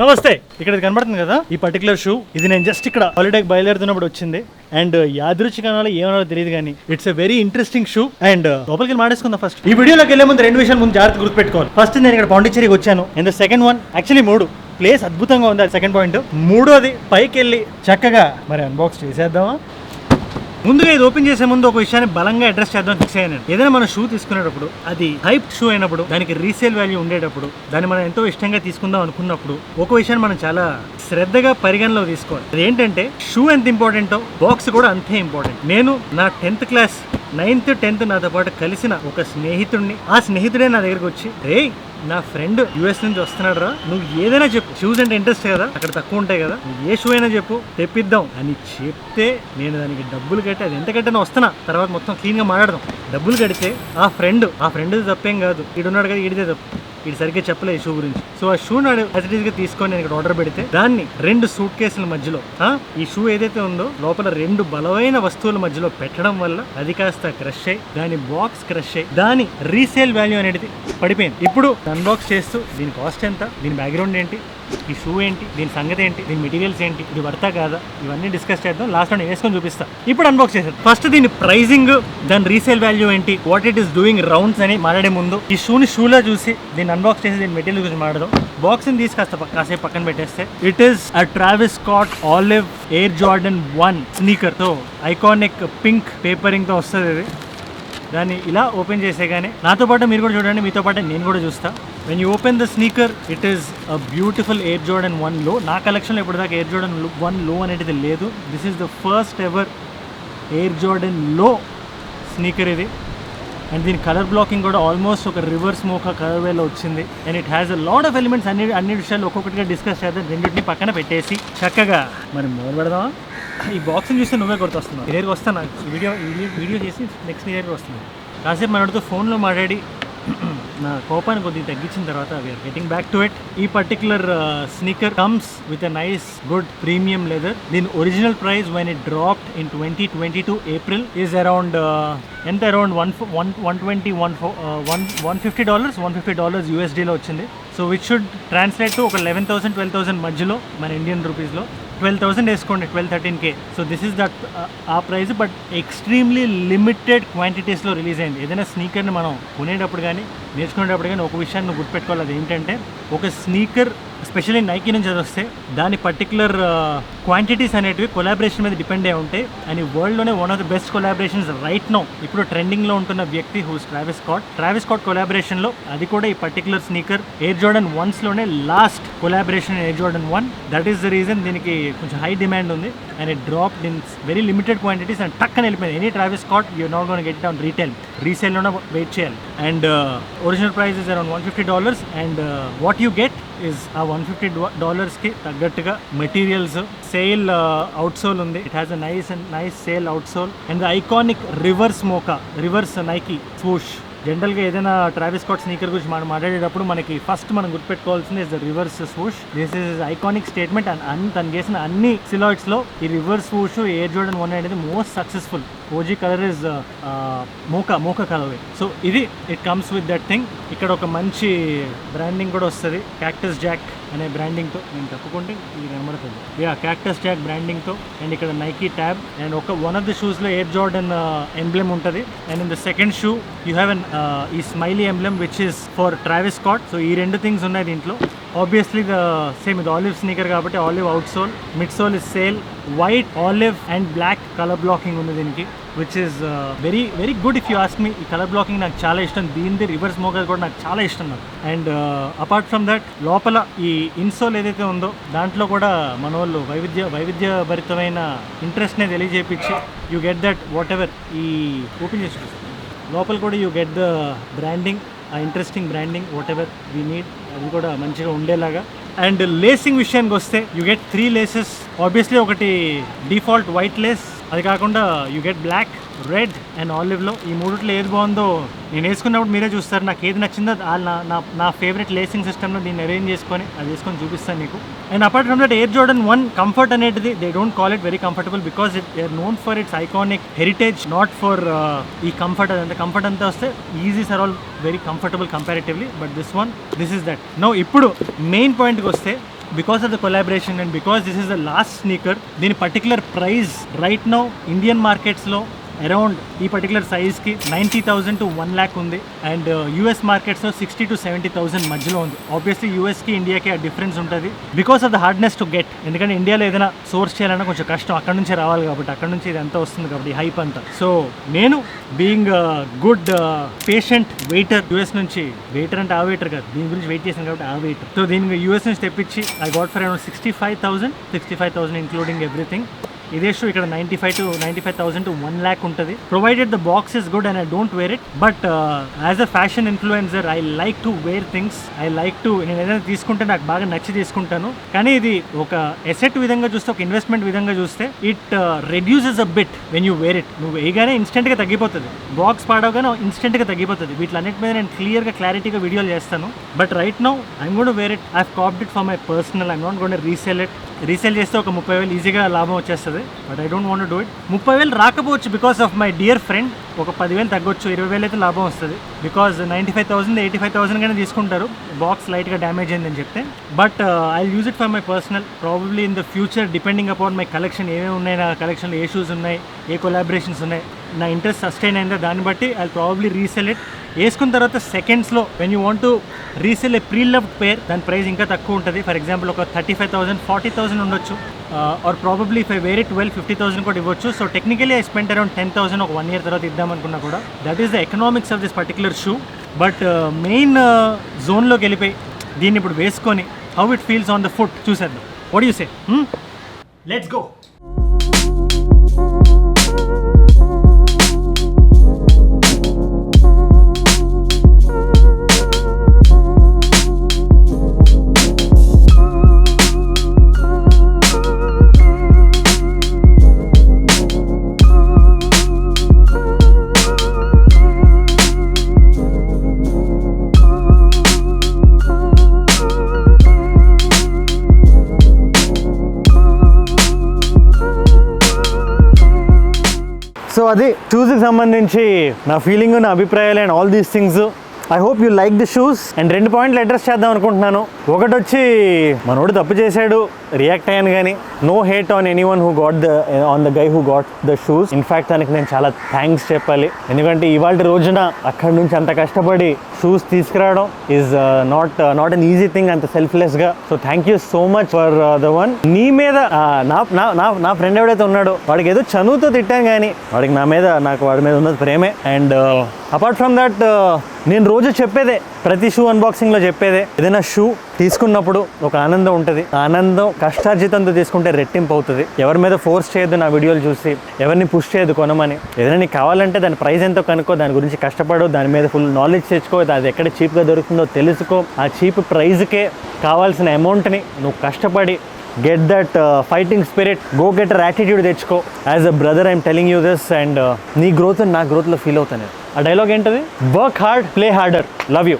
నమస్తే. ఇక్కడ కనబడుతుంది కదా ఈ పర్టికులర్ షూ, ఇది నేను జస్ట్ ఇక్కడ హాలిడేకి బయలుదేరుతున్నప్పుడు వచ్చింది. అండ్ యాదృచ్ఛికనాలో ఏమన్నా తెలియదు కానీ it's a very interesting shoe. And లోపలికి మాడేసుకుందాం. ఫస్ట్ ఈ వీడియోలోకి వెళ్ళే ముందు 2 విషయాలు ముందు జాగ్రత్త గుర్తుపెట్టుకోవాలి. ఫస్ట్ నేను ఇక్కడ పాండిచ్చేరికి వచ్చాను. And the second one, actually 3 place అద్భుతంగా ఉంది. అది సెకండ్ పాయింట్. మూడోది పైకి వెళ్ళి చక్కగా మరి అన్బాక్స్ చేసేద్దామా. ముందుగా ఇది ఓపెన్ చేసే ముందు ఒక విషయాన్ని బలంగా అడ్రస్ చేద్దాం ఫిక్స్ అయ్యాను. ఏదైనా మనం షూ తీసుకునేటప్పుడు అది హైప్ షూ అయినప్పుడు, దానికి రీసేల్ వాల్యూ ఉండేటప్పుడు, దాన్ని మనం ఎంతో ఇష్టంగా తీసుకుందాం అనుకున్నప్పుడు ఒక విషయాన్ని మనం చాలా శ్రద్ధగా పరిగణలో తీసుకోవాలి. అది ఏంటంటే షూ ఎంత ఇంపార్టెంటో బాక్స్ కూడా అంతే ఇంపార్టెంట్. నేను నా 10th క్లాస్ 9th 10th నాతో పాటు కలిసిన ఒక స్నేహితుడిని, ఆ స్నేహితుడే నా దగ్గరకు వచ్చి, రేయ్ నా ఫ్రెండ్ యుఎస్ నుంచి వస్తున్నాడు రా, నువ్వు ఏదైనా చెప్పు, షూస్ అంటే ఇంట్రెస్ట్ కదా, అక్కడ తక్కువ ఉంటాయి కదా, నువ్వు ఏ షూ అయినా చెప్పు తెప్పిద్దాం అని చెప్తే నేను దానికి డబ్బులు కట్టి, అది ఎంత కట్టానో వస్తున్నా తర్వాత మొత్తం క్లీన్గా మాట్లాడదాం. డబ్బులు కడితే ఆ ఫ్రెండ్ తప్పేం కాదు, ఈడున్నాడు కదా ఈడిదే తప్పు, ఇది సరిగ్గా చెప్పలే ఈ షూ గురించి. సో ఆ షూ నాడు గా తీసుకొని నేను ఇక్కడ ఆర్డర్ పెడితే దాన్ని 2 సూట్ కేసుల మధ్యలో ఈ షూ ఏదైతే ఉందో లోపల 2 బలమైన వస్తువుల మధ్యలో పెట్టడం వల్ల అది కాస్త క్రష్ అయ్యి, దాని బాక్స్ క్రష్ అయ్యి, దాని రీసేల్ వాల్యూ అనేది పడిపోయింది. ఇప్పుడు అన్బాక్స్ చేస్తూ దీని కాస్ట్ ఎంత, దీని బ్యాక్గ్రౌండ్ ఏంటి, ఈ షూ ఏంటి, దీని సంగతి ఏంటి, దీని మెటీరియల్స్ ఏంటి, ఇది వర్తా కాదా, ఇవన్నీ డిస్కస్ చేద్దాం. లాస్ట్ నేను వేసుకొని చూపిస్తా. ఇప్పుడు అన్బాక్స్ చేసేది. ఫస్ట్ దీని ప్రైజింగ్, దాని రీసేల్ వాల్యూ ఏంటి, what it is doing rounds అని మాట్లాడే ముందు ఈ షూని షూలా చూసి దీన్ని అన్బాక్స్ చేసి దీని మెటీరియల్ గురించి మాట్లాడదాం. బాక్స్ని తీసి కాసేపు పక్కన పెట్టేస్తే, it is a Travis Scott olive Air Jordan 1 sneaker తో ఐకానిక్ పింక్ పేపరింగ్ తో వస్తుంది. ఇది దాన్ని ఇలా ఓపెన్ చేసేగానే నాతో పాటు మీరు కూడా చూడండి, మీతో పాటు నేను కూడా చూస్తా. When you open the sneaker, it is a beautiful air Jordan 1 లో. నా కలెక్షన్లో ఇప్పటిదాకా ఎయిర్ జార్డన్ 1 లో అనేది లేదు. This is the first ever air Jordan లో స్నీకర్ ఇది. అండ్ దీని కలర్ బ్లాకింగ్ కూడా ఆల్మోస్ట్ ఒక రివర్స్ మోకా కలర్ వేలో వచ్చింది. And it has a lot of elements. అన్ని విషయాలు ఒక్కొక్కటిగా డిస్కస్ చేద్దాం. రెండింటిని పక్కన పెట్టేసి చక్కగా మరి మొదలు పెడదామా. ఈ బాక్స్ని చూస్తే నువ్వే గుర్తొస్తున్నావు. ఇయర్కి వస్తాను, వీడియో చేసి నెక్స్ట్ ఇయర్కి వస్తున్నాను. కాసేపు మనతో ఫోన్లో మాట్లాడి నా కోపాన్ని కొద్దిగా తగ్గించిన తర్వాత we're getting back to it. ఈ particular sneaker comes with a nice good premium leather. దీని original price when it dropped in 2022 April is around ఎంత, అరౌండ్ $150 USDలో వచ్చింది. So which should translate to ఒక 11,000 12,000 మధ్యలో మన ఇండియన్ రూపీస్లో. 12,000 వేసుకోండి, 12-13K. So this is that uh price. But extremely limited క్వాంటిటీస్లో రిలీజ్ అయింది. ఏదైనా స్నీకర్ని మనం కొనేటప్పుడు కానీ నేర్చుకునేటప్పుడు కానీ ఒక విషయాన్ని నువ్వు గుర్తుపెట్టుకోవాలి. అది ఏంటంటే ఒక స్నీకర్ ఎస్పెషల్లీ నైకీ నుంచి అది వస్తే దాని పర్టికులర్ క్వాంటిటీస్ అనేటివి కొలాబరేషన్ మీద డిపెండ్ అయి ఉంటాయి. అండ్ ఈ వరల్డ్లోనే one of the best collaborations right now ఇప్పుడు ట్రెండింగ్లో ఉంటున్న వ్యక్తి హూస్ ట్రావిస్కాట్ కొలాబరేషన్లో, అది కూడా ఈ పర్టికులర్ స్నీకర్ ఎయిర్ జార్డన్ 1స్లోనే last collaboration Air Jordan 1. That is the reason దీనికి కొంచెం హై డిమాండ్ ఉంది. And it drop in very limited quantities and టక్కన వెళ్ళిపోయింది. Any Travis Scott you're not gonna get it on రీసేల్లోనే వెయిట్ చేయాలి. And original price is around $150. And what you get is ఆ $150కి తగ్గట్టుగా మెటీరియల్స్, సేల్ అవుట్సోల్ ఉంది. It has a nice sail outsole. And the iconic reverse Nike swoosh. జనరల్గా ఏదైనా ట్రావిస్కాట్ sneaker గురించి మనం మాట్లాడేటప్పుడు మనకి ఫస్ట్ మనం గుర్తుపెట్టుకోవాల్సింది is the reverse swoosh. This is iconic statement. And తను చేసిన అన్ని సిలాయిడ్స్లో ఈ రివర్స్ స్వూష్ ఎయిర్ జార్డన్ 1 అనేది most successful. OG colour is mocha colour. So ఇది it comes with that thing. ఇక్కడ ఒక మంచి బ్రాండింగ్ కూడా వస్తుంది, క్యాక్టస్ జాక్ అనే బ్రాండింగ్తో. నేను తప్పుకుంటే ఇది కనబడుతుంది. క్యాక్టస్ జాక్ బ్రాండింగ్తో. అండ్ ఇక్కడ Nike tab. And one of the షూస్లో ఎయిర్ జార్డన్ ఎంబ్లెమ్ ఉంటుంది. And in the second shoe you have an ఈ smiley emblem which is for Travis Scott. So ఈ 2 థింగ్స్ ఉన్నాయి దీంట్లో. ఆబ్వియస్లీ ద సేమ్ ఇది olive sneaker కాబట్టి olive outsole, midsole is sail, white, olive and black colour blocking ఉంది దీనికి, which is very very good if you ask me. ఈ colour blocking నాకు చాలా ఇష్టం. దీనిది రివర్స్ మోకా కూడా నాకు చాలా ఇష్టం నాకు. అండ్ అపార్ట్ ఫ్రమ్ దట్ లోపల ఈ ఇన్సోల్ ఏదైతే ఉందో దాంట్లో కూడా మన వాళ్ళు వైవిధ్యభరితమైన ఇంట్రెస్ట్నే తెలియజేపించి you get that whatever. ఈ ఓపెన్ చేసి లోపల కూడా యూ గెట్ ద బ్రాండింగ్, ఆ interesting branding whatever we need, అది కూడా మంచిగా ఉండేలాగా. అండ్ లేసింగ్ విషయానికి వస్తే యూ గెట్ 3 లేసెస్. ఆబ్వియస్లీ ఒకటి డిఫాల్ట్ వైట్ లేస్, అది కాకుండా you get black, red and ఆలివ్లో. ఈ 3లో ఏది బాగుందో నేను వేసుకున్నప్పుడు మీరే చూస్తారు. నాకు ఏది నచ్చిందో నా ఫేవరెట్ లేసింగ్ సిస్టమ్లో దీన్ని అరేంజ్ చేసుకొని అది వేసుకొని చూపిస్తాను మీకు. And apart from that Air Jordan 1 comfort అనేది they don't call it very comfortable because it they are known for its iconic heritage, not for ఈ కంఫర్ట్. అదంతా కంఫర్ట్ అంతా వస్తే Yeezys are all very comfortable comparatively, but this is that. No ఇప్పుడు main పాయింట్కి వస్తే because of the collaboration and because this is the last sneaker, దీని particular price right now Indian మార్కెట్స్లో around ఈ particular సైజ్కి 90,000 to 1 lakh ఉంది. And US మార్కెట్స్లో 60,000 to 70,000 మధ్యలో ఉంది. ఆబ్వియస్లీ యూఎస్కి ఇండియాకి ఆ డిఫరెన్స్ ఉంటుంది because of the hardness to get. ఎందుకంటే ఇండియాలో ఏదైనా సోర్స్ చేయాలన్నా కొంచెం కష్టం, అక్కడ నుంచే రావాలి కాబట్టి, అక్కడ నుంచి ఇది అంతా వస్తుంది కాబట్టి హైప్ అంతా. సో నేను being good patient waiter, US నుంచి, వెయిటర్ అంటే ఆ వెయిటర్ కాదు, దీని గురించి వెయిట్ చేశాను కాబట్టి ఆ వెయిటర్. సో దీనికి యూఎస్ నుంచి తెప్పించి I got for around 65,000 including everything. ఇదే షూ ఇక్కడ 95,000 to 1 lakh ఉంటుంది. Provided the box is good and I don't wear it. But as a fashion influencer I like to wear things. I like to, నేను ఏదైనా తీసుకుంటే నాకు బాగా నచ్చి తీసుకుంటాను. కానీ ఇది ఒక ఎసెట్ విధంగా చూస్తే, ఒక ఇన్వెస్ట్మెంట్ విధంగా చూస్తే it reduces a bit when you wear it. నువ్వు వేయగానే ఇన్స్టెంట్గా తగ్గిపోతుంది, బాక్స్ పాడవగానే ఇన్స్టెంట్గా తగ్గిపోతుంది. వీటిలన్నిటి మీద నేను క్లారిటీగా వీడియోలు చేస్తాను. But right now I'm gonna wear it. I have copped it for my personal. I'm not gonna resell it. Resell చేస్తే ఒక 30,000 ఈజీగా లాభం వచ్చేస్తుంది. But I don't want to do it. 30,000 రాకపోవచ్చు because of my dear friend. ఒక 10,000 తగ్గొచ్చు, 20,000 అయితే లాభం వస్తుంది. బికాజ్ 95,000 85,000 కానీ తీసుకుంటారు బాక్స్ లైట్గా డ్యామేజ్ అయిందని చెప్తే. But I use it for my personal. Probably in the future depending upon my collection, ఏమేమి ఉన్నాయి నా కలెక్షన్లో, ఏ షూస్ ఉన్నాయి, ఏ కొలాబరేషన్స్ ఉన్నాయి, నా ఇంట్రెస్ట్ సస్టైన్ అయిందో దాన్ని బట్టి ఐ ప్రాబబ్లీ రీసెల్ ఇట్. వేసుకున్న తర్వాత సెకండ్స్లో when you want to resell a pre loved pair, దాని ప్రైస్ ఇంకా తక్కువ ఉంటుంది. ఫర్ ఎగ్జాంపుల్ ఒక 35,000 40,000 ఉండొచ్చు. Or probably if I wear it 50,000 కూడా ఇవ్వచ్చు. So technically I spend around 10,000 ఒక 1 year తర్వాత ఇద్దామనుకున్నా కూడా. That is the economics of this particular shoe. But main జోన్లోకి వెళ్ళిపోయి దీన్ని ఇప్పుడు వేసుకొని how it feels on the foot చూసేద్దాం. What you say? Let's go. So అది షూస్కి సంబంధించి నా ఫీలింగ్, నా అభిప్రాయాలు and all these things. I hope you like the shoes. And 2 పాయింట్లు అడ్రస్ చేద్దాం అనుకుంటున్నాను. ఒకటి వచ్చి మనోడు తప్పు చేశాడు, రియాక్ట్ అయ్యాను, కానీ no hate on anyone who got on the guy who got the shoes. In fact తనకి నేను చాలా థ్యాంక్స్ చెప్పాలి. ఎందుకంటే ఇవాళ రోజున అక్కడి నుంచి అంత కష్టపడి షూస్ తీసుకురావడం is not an easy thing, అంత సెల్ఫ్లెస్గా. So thank you so much for the one. నీ మీద నా ఫ్రెండ్ ఎవడైతే ఉన్నాడో వాడికి ఏదో చనువుతో తిట్టాను, కానీ వాడికి నాకు వాడి మీద ఉన్నది ప్రేమే. అండ్ అపార్ట్ ఫ్రమ్ దట్ నేను రోజు చెప్పేదే, ప్రతి షూ అన్బాక్సింగ్లో చెప్పేదే, ఏదైనా షూ తీసుకున్నప్పుడు ఒక ఆనందం ఉంటుంది. ఆనందం కష్టార్జితంతో తీసుకుంటే రెట్టింపు అవుతుంది. ఎవరి మీద ఫోర్స్ చేయొద్దు, నా వీడియోలు చూసి ఎవరిని పుష్ చేయొద్దు కొనమని. ఏదైనా నీకు కావాలంటే దాని ప్రైస్ ఎంతో కనుక్కో, దాని గురించి కష్టపడు, దాని మీద ఫుల్ నాలెడ్జ్ తెచ్చుకో, అది ఎక్కడ చీప్గా దొరుకుతుందో తెలుసుకో. ఆ చీప్ ప్రైజ్కే కావాల్సిన అమౌంట్ని నువ్వు కష్టపడి get that fighting spirit, go get a attitude తెచ్చుకో. As a brother I'm telling you this. And నీ గ్రోత్ నా గ్రోత్లో ఫీల్ అవుతాను. ఆ డైలాగ్ ఏంటది? Work hard, play harder, love you.